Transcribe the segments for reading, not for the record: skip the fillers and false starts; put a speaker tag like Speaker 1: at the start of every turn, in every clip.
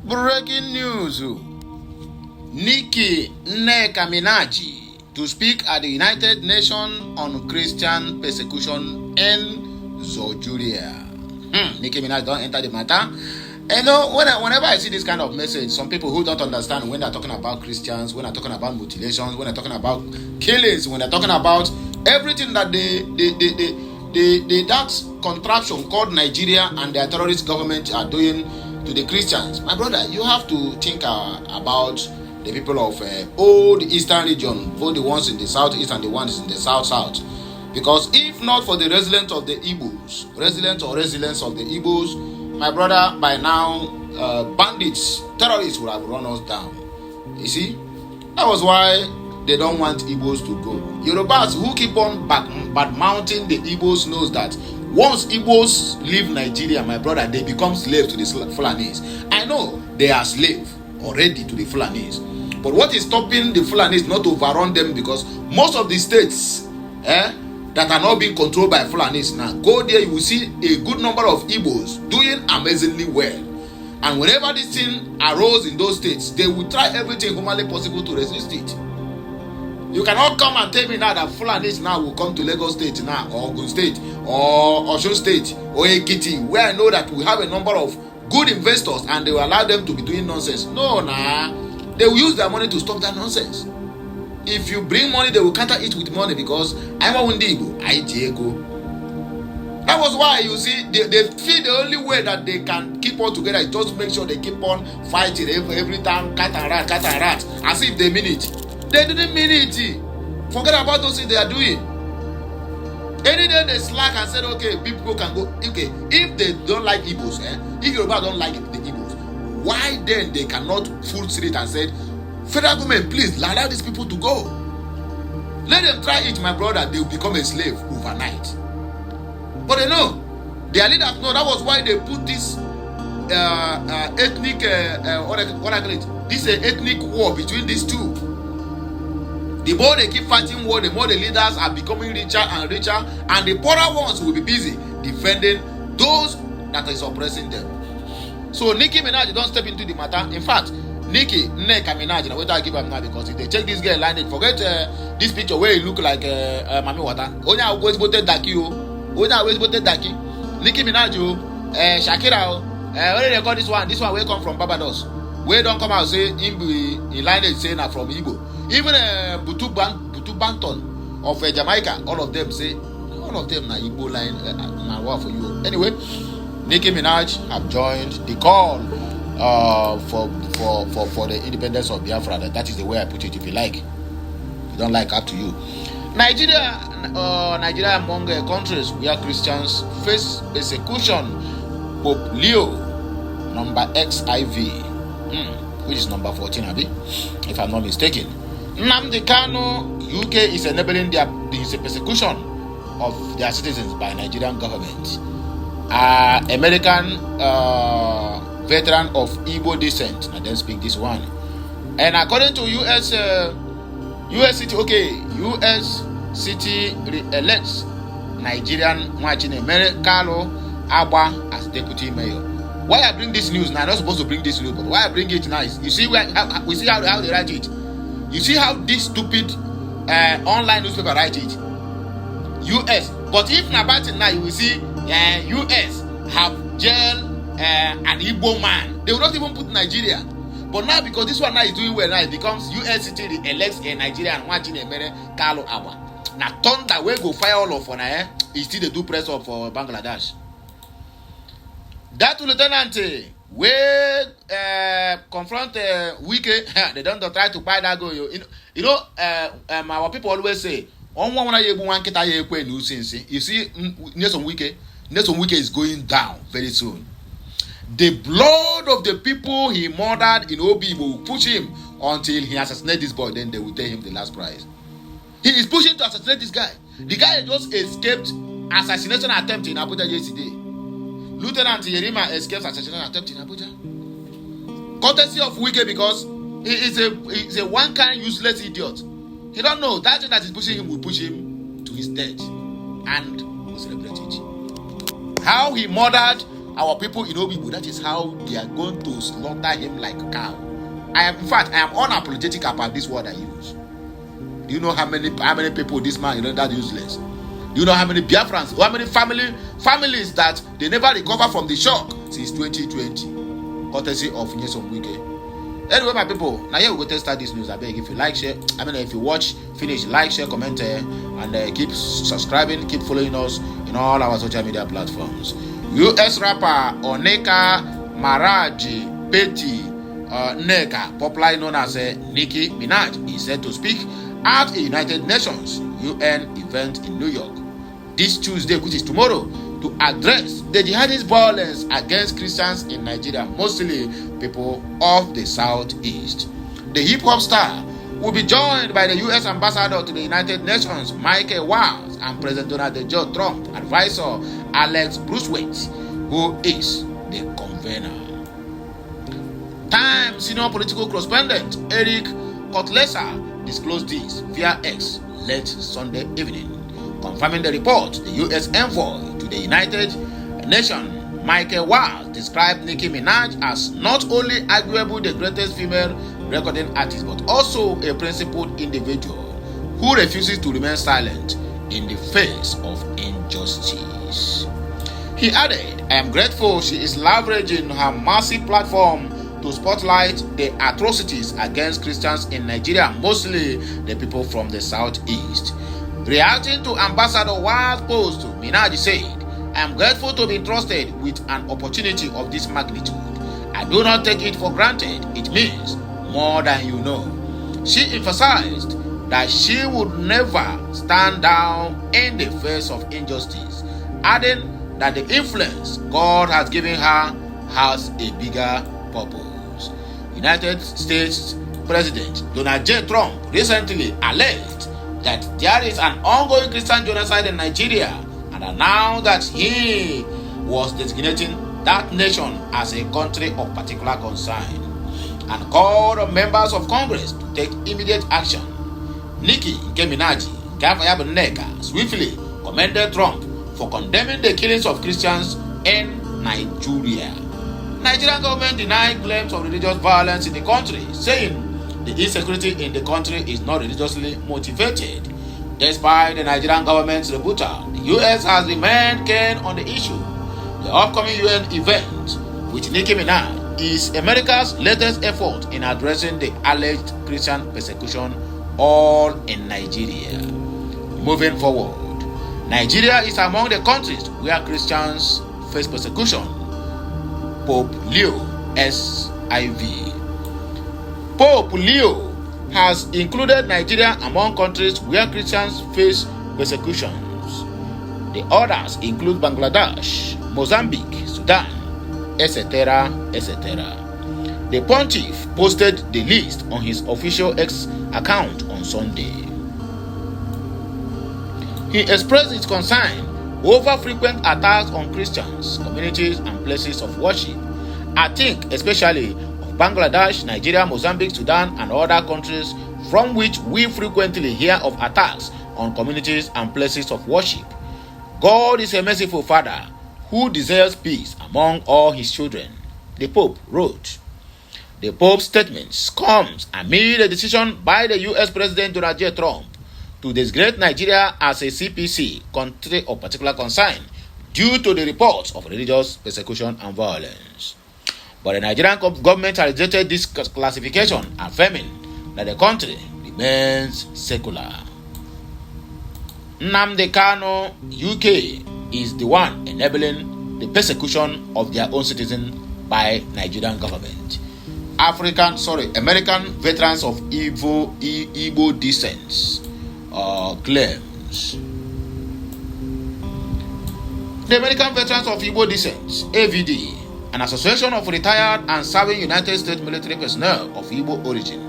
Speaker 1: Breaking news. Nicki Minaj to speak at the United Nations on Christian persecution in Nigeria. Nicki Minaj don't enter the matter. You know, whenever I see this kind of message, some people who don't understand when they're talking about Christians, when they're talking about mutilations, when they're talking about killings, when they're talking about everything that that contraption called Nigeria and their terrorist government are doing to the Christians. My brother, you have to think about the people of all the eastern region, both the ones in the southeast and the ones in the south. Because if not for the resilience of the Igbos, resilience of the Igbos, my brother, by now, bandits, terrorists would have run us down. You see? That was why they don't want Igbos to go. Yorubas who keep on bad-mounting the Igbos knows that once Igbos leave Nigeria, my brother, they become slaves to the Fulanis. I know they are slaves already to the Fulanis. But what is stopping the Fulanis not to overrun them? Because most of the states, that are not being controlled by Fulanis now, go there, you will see a good number of Igbos doing amazingly well. And whenever this thing arose in those states, they will try everything humanly possible to resist it. You cannot come and tell me now that Fulanis now will come to Lagos State now, or Ogun State, or Osun State, or Ekiti, where I know that we have a number of good investors and they will allow them to be doing nonsense. No, they will use their money to stop that nonsense. If you bring money, they will counter it with money because I'm a Windigo, I Diego. That was why you see they feel the only way that they can keep on together is just make sure they keep on fighting every time, cat and rat, as if they mean it. They didn't mean it. Forget about those things they are doing. Any day they slack and said, okay, people can go. Okay, if they don't like Igbos, if Yoruba don't like the Igbos, why then they cannot full street and said, federal government, please allow these people to go. Let them try it, my brother. They will become a slave overnight. But they know, their leaders know. That was why they put this ethnic, this ethnic war between these two. The more they keep fighting war, the more the leaders are becoming richer and richer, and the poorer ones will be busy defending those that is oppressing them. So Nicki Minaj don't step into the matter. In fact, Nneka Minaj, wait I give up now because if they check this girl line, forget this picture where he look like Mami Wata. Only always voted Daki. Nicki Minaj, Shakira, where they call this one? This one will come from Barbados. Where don't come out say in line say na from Igbo. Even Butu Banton of Jamaica, all of them say all of them na Igbo line na war for you. Anyway, Nicki Minaj have joined the call for the independence of Biafra. That is the way I put it. If you like, if you don't like, up to you. Nigeria among countries where Christians face persecution. Pope Leo number XIV, which is number 14, if I'm not mistaken. Nnamdi Kanu, UK is enabling the persecution of their citizens by Nigerian government. American veteran of Igbo descent, I don't speak this one. And according to U.S. city, U.S. city elects Nigerian Nneka Minaj as deputy mayor. Why I bring this news now? I'm not supposed to bring this news, but why I bring it now is you see we see how they write it. You see how this stupid online newspaper write it. U.S. But if Nabatin now you will see U.S. have jailed an Igbo man. They will not even put Nigeria. But now because this one now is doing well now, it becomes U.S. city elects a Nigerian Nneka. Now thunder we go fire all of on is still the do press up for Bangladesh. That lieutenant we confront Wike, they don't try to buy that go. You know, our people always say, you see, Nelson Wike is going down very soon. The blood of the people he murdered in Obi will push him until he assassinates this boy. Then they will tell him the last prize. He is pushing to assassinate this guy. The guy just escaped assassination attempt in Abuja yesterday. Lieutenant Yerima escapes assassination attempt in Abuja. Courtesy of Wike because he is a one kind useless idiot. He don't know that thing that is pushing him will push him to his death, and will celebrate it. How he murdered our people in Obibu, that is how they are going to slaughter him like a cow. I am unapologetic about this word I use. Do you know how many people this man that useless? Do you know how many Biafrans, how many families that they never recover from the shock since 2020, courtesy of Nyesom Wike. Anyway, my people, now here we go to start this news. I beg, if you like, share. If you watch, finish, like, share, comment, and keep subscribing, keep following us in all our social media platforms. U.S. rapper Nneka Maraji Betty Nneka, popularly known as Nicki Minaj, is set to speak at a United Nations UN event in New York this Tuesday, which is tomorrow, to address the jihadist violence against Christians in Nigeria, mostly people of the Southeast. The hip-hop star will be joined by the U.S. ambassador to the United Nations, Vows, and President Donald J. Trump advisor Alex Brucewaite, who is the convener. Time senior political correspondent Eric Kotlesa disclosed this via X late Sunday evening, confirming the report. The U.S. envoy to the United Nations, Vows, described Nicki Minaj as not only arguably the greatest female recording artist, but also a principled individual who refuses to remain silent in the face of injustice. He added, "I am grateful she is leveraging her massive platform to spotlight the atrocities against Christians in Nigeria, mostly the people from the Southeast." Reacting to Ambassador Wild's post, Minaj said, "I am grateful to be entrusted with an opportunity of this magnitude. I do not take it for granted. It means more than you know." She emphasized that she would never stand down in the face of injustice, adding that the influence God has given her has a bigger purpose. United States President Donald J. Trump recently alleged that there is an ongoing Christian genocide in Nigeria and announced that he was designating that nation as a country of particular concern and called on members of Congress to take immediate action. Nicki Minaj, Nneka, swiftly commended Trump for condemning the killings of Christians in Nigeria. Nigerian government denied claims of religious violence in the country, saying the insecurity in the country is not religiously motivated. Despite the Nigerian government's rebuttal, the U.S. has remained keen on the issue. The upcoming UN event with Nicki Minaj is America's latest effort in addressing the alleged Christian persecution all in Nigeria. Moving forward, Nigeria is among the countries where Christians face persecution. Pope Leo SIV. Pope Leo has included Nigeria among countries where Christians face persecutions. The others include Bangladesh, Mozambique, Sudan, etc., etc. The pontiff posted the list on his official X account on Sunday. He expressed his concern over frequent attacks on Christians, communities, and places of worship. I think especially of Bangladesh, Nigeria, Mozambique, Sudan, and other countries from which we frequently hear of attacks on communities and places of worship. God is a merciful Father who desires peace among all his children, the Pope wrote. The Pope's statement comes amid a decision by the U.S. President Donald J. Trump to disgrace Nigeria as a CPC, country of particular concern, due to the reports of religious persecution and violence. But the Nigerian government has rejected this classification, affirming that the country remains secular. Nnamdi Kanu, UK, is the one enabling the persecution of their own citizens by Nigerian government. American veterans of Igbo descent claims. The American Veterans of Igbo Descent, AVD, an association of retired and serving United States military personnel of Igbo origin,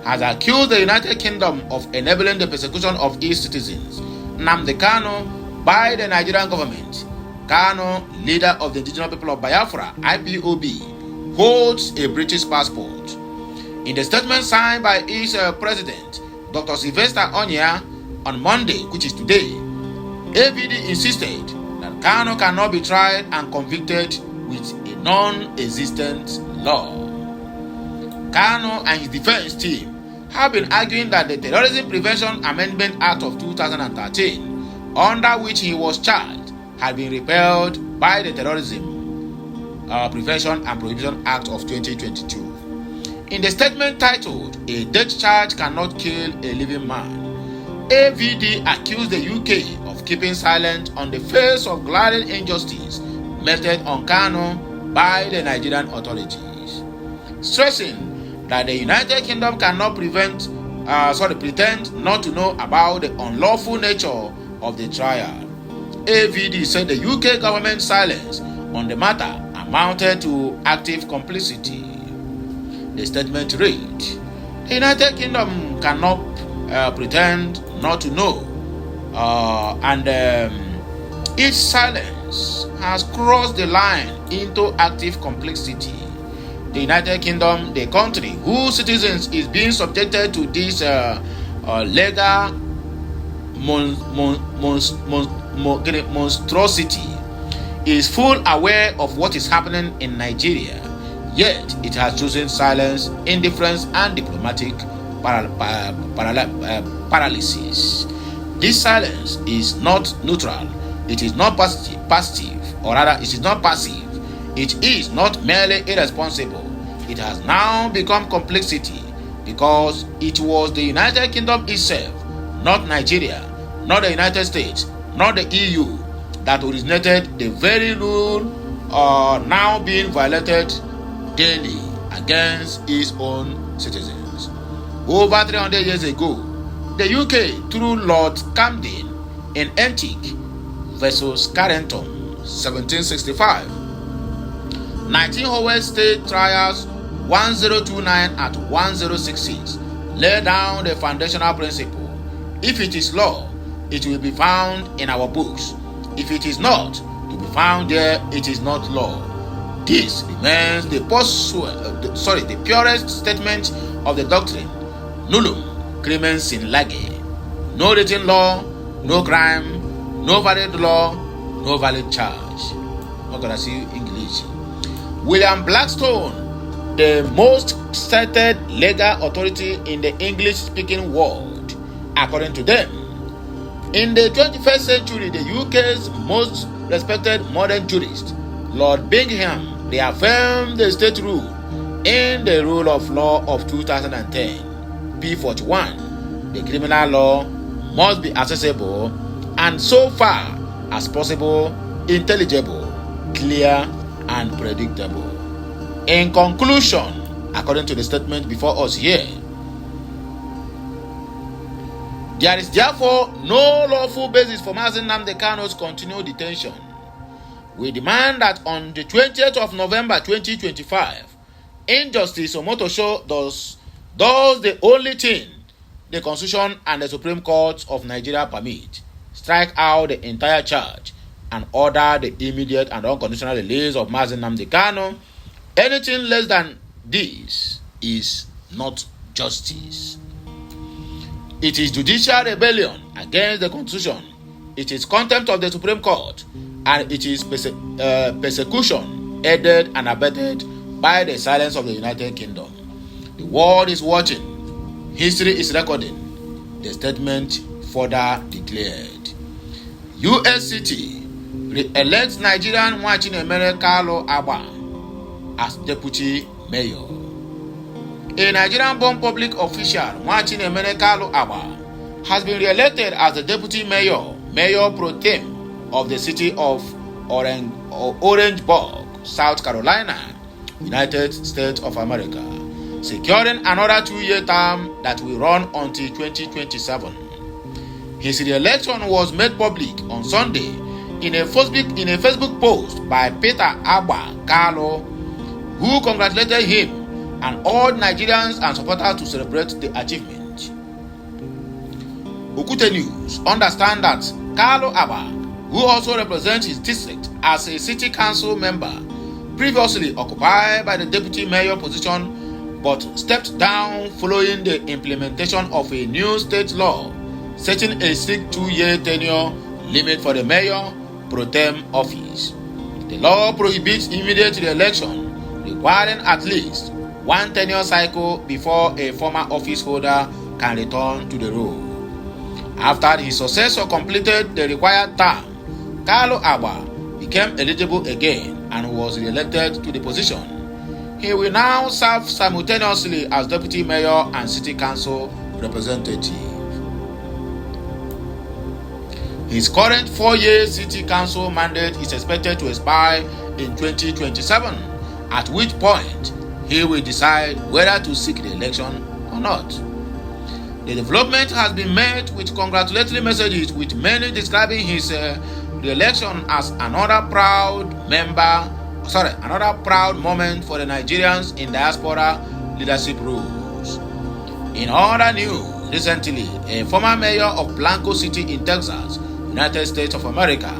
Speaker 1: has accused the United Kingdom of enabling the persecution of its citizens. Nnamdi Kanu by the Nigerian government. Kanu, leader of the indigenous people of Biafra, IPOB, holds a British passport. In the statement signed by its president, Dr. Sylvester Onyia, on Monday, which is today, AVD insisted that Kanu cannot be tried and convicted with a non-existent law. Kanu and his defense team have been arguing that the Terrorism Prevention Amendment Act of 2013, under which he was charged, had been repealed by the Terrorism Prevention and Prohibition Act of 2022. In the statement titled, "A Death Charge Cannot Kill a Living Man," AVD accused the UK of keeping silent on the face of glaring injustice meted on Kanu by the Nigerian authorities, stressing that the United Kingdom cannot pretend not to know about the unlawful nature of the trial. AVD said the UK government's silence on the matter amounted to active complicity. The statement read, "The United Kingdom cannot pretend not to know, and its silence has crossed the line into active complicity. The United Kingdom, the country whose citizens is being subjected to this legal monstrosity, is full aware of what is happening in Nigeria, yet it has chosen silence, indifference, and diplomatic paralysis. This silence is not neutral, it is not passive, or rather, it is not passive. It is not merely irresponsible. It has now become complicity because it was the United Kingdom itself, not Nigeria, not the United States, not the EU, that originated the very rule now being violated daily against its own citizens. Over 300 years ago, the UK, through Lord Camden in Antique versus Carrington, 1765, 19 Howell State Trials 1029 at 1066, lay down the foundational principle: if it is law, it will be found in our books. If it is not to be found there, it is not law. This remains the purest statement of the doctrine, nullum crimen sin lege. No written law, no crime, no valid law, no valid charge. Not gonna see English. William Blackstone, the most cited legal authority in the English-speaking world, according to them, in the 21st century, the UK's most respected modern jurist, Lord Bingham, reaffirmed the state rule in the Rule of Law of 2010, P41. The criminal law must be accessible and, so far as possible, intelligible, clear, and predictable. In conclusion, according to the statement before us here, there is therefore no lawful basis for Mazi Nnamdi Kanu's continued detention. We demand that on the 20th of November 2025, Injustice Omotosho does the only thing the Constitution and the Supreme Court of Nigeria permit: strike out the entire charge and order the immediate and unconditional release of Mazi Nnamdi Kanu. Anything less than this is not justice. It is judicial rebellion against the Constitution. It is contempt of the Supreme Court, and it is persecution aided and abetted by the silence of the United Kingdom. The world is watching. History is recording. The statement further declared. U.S.A. re-elects Nigerian Nneka Agba as deputy mayor. A Nigerian-born public official, Nneka Agba, has been re-elected as the deputy mayor pro tem of the city of Orangeburg, South Carolina, United States of America, securing another 2-year term that will run until 2027. His re-election was made public on Sunday in a Facebook post by Peter Agba Kalo, who congratulated him and all Nigerians and supporters to celebrate the achievement. Okute News understand that Kalo Agba, who also represents his district as a city council member, previously occupied by the deputy mayor position but stepped down following the implementation of a new state law setting a strict 2-year tenure limit for the mayor pro tem office. The law prohibits immediate re-election, requiring at least one tenure cycle before a former office holder can return to the role. After his successor completed the required term, Kalu Agba became eligible again and was re-elected to the position. He will now serve simultaneously as deputy mayor and city council representative. His current 4-year city council mandate is expected to expire in 2027, at which point he will decide whether to seek the election or not. The development has been met with congratulatory messages, with many describing his re-election as another proud moment for the Nigerians in diaspora leadership roles. In other news, recently, a former mayor of Blanco City in Texas, United States of America,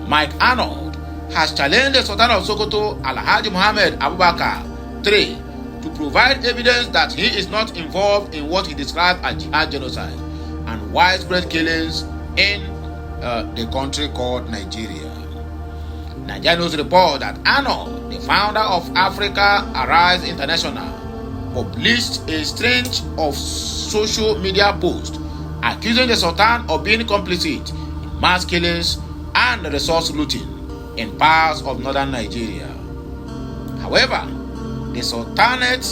Speaker 1: Mike Arnold, has challenged the Sultan of Sokoto, Alhaji Muhammad Abubakar III, to provide evidence that he is not involved in what he described as jihad genocide and widespread killings in the country called Nigeria. Nigerian news report that Arnold, the founder of Africa Arise International, published a string of social media posts accusing the Sultan of being complicit in mass killings and resource looting in parts of northern Nigeria. However, the Sultanate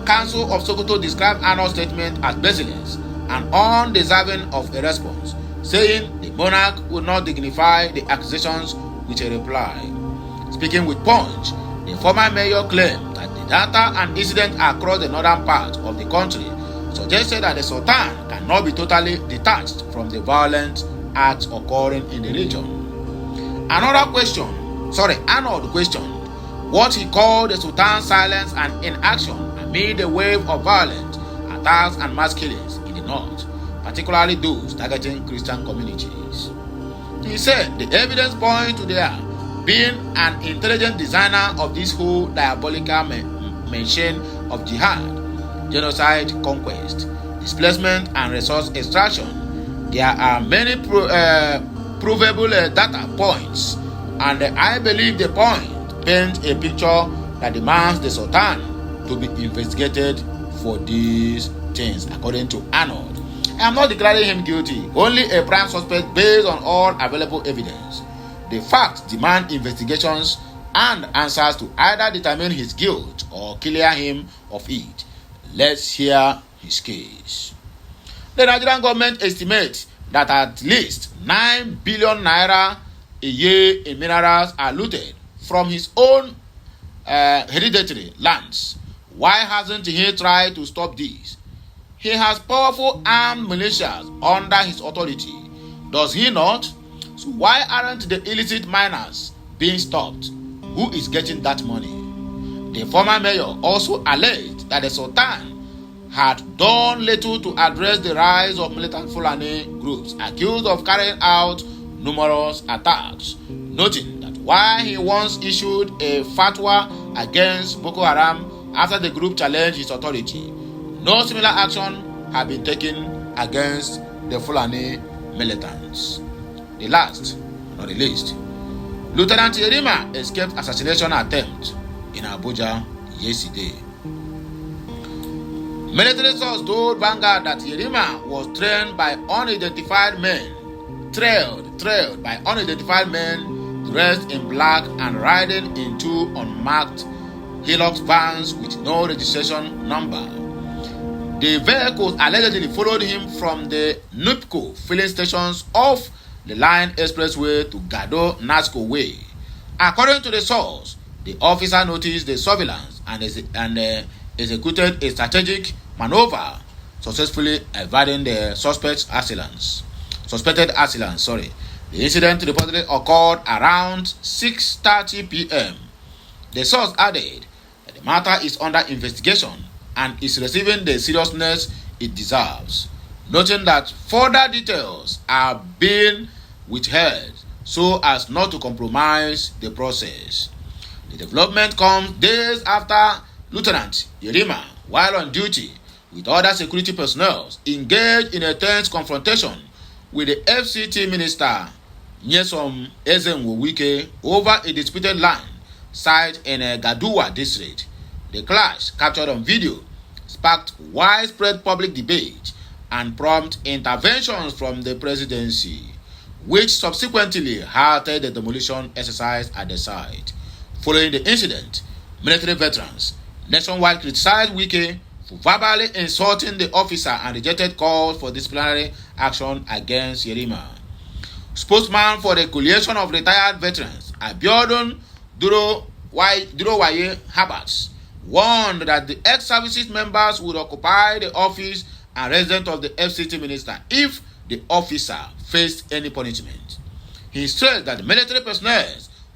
Speaker 1: Council of Sokoto described Arnold's statement as baseless and undeserving of a response, saying the monarch would not dignify the accusations with a reply. Speaking with Punch, the former mayor claimed that the data and incidents across the northern part of the country suggested that the Sultan cannot be totally detached from the violent acts occurring in the region. Arnold questioned what he called the Sultan's silence and inaction amid the wave of violent attacks and mass killings in the north, particularly those targeting Christian communities. He said the evidence points to there being an intelligent designer of this whole diabolical machine of jihad, genocide, conquest, displacement, and resource extraction. There are many provable data points, and I believe the point paint a picture that demands the Sultan to be investigated for these things, according to Arnold. I am not declaring him guilty, only a prime suspect based on all available evidence. The facts demand investigations and answers to either determine his guilt or clear him of it. Let's hear his case. The Nigerian government estimates that at least 9 billion naira a year in minerals are looted from his own hereditary lands. Why hasn't he tried to stop this? He has powerful armed militias under his authority. Does he not? So why aren't the illicit miners being stopped? Who is getting that money? The former mayor also alleged that the Sultan had done little to address the rise of militant Fulani groups accused of carrying out numerous attacks, noting that while he once issued a fatwa against Boko Haram after the group challenged his authority, no similar action had been taken against the Fulani militants. The last, not the least, Lieutenant Yerima escaped assassination attempt in Abuja yesterday. Military sources told Vanguard that Yerima was trailed by unidentified men dressed in black and riding in two unmarked Hilux vans with no registration number. The vehicles allegedly followed him from the NUPCO filling stations off the Line Expressway to Gado Nasco Way. According to the source, the officer noticed the surveillance and executed a strategic maneuver, successfully evading the suspected assailants. The incident reportedly occurred around 6:30 p.m. The source added that the matter is under investigation and is receiving the seriousness it deserves, noting that further details are being withheld so as not to compromise the process. The development comes days after Lieutenant Yerima, while on duty with other security personnel, engaged in a tense confrontation with the FCT minister Nyesom Ezenwo Wike over a disputed land site in Gaduwa district. The clash, captured on video, sparked widespread public debate and prompt interventions from the presidency, which subsequently halted the demolition exercise at the site. Following the incident, military veterans nationwide criticized Wike for verbally insulting the officer and rejected calls for disciplinary action against Yerima. Spokesman for the Coalition of Retired Veterans, Abiodun Durowaye Habats, warned that the ex-services members would occupy the office and residence of the FCT minister if the officer faced any punishment. He stressed that the military personnel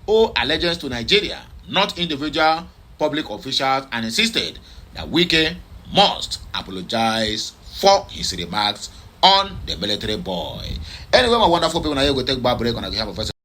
Speaker 1: owe allegiance to Nigeria, not individual public officials, and insisted that Wike must apologize for his remarks on the military boy. Anyway, my wonderful people, now you go take a break and I have a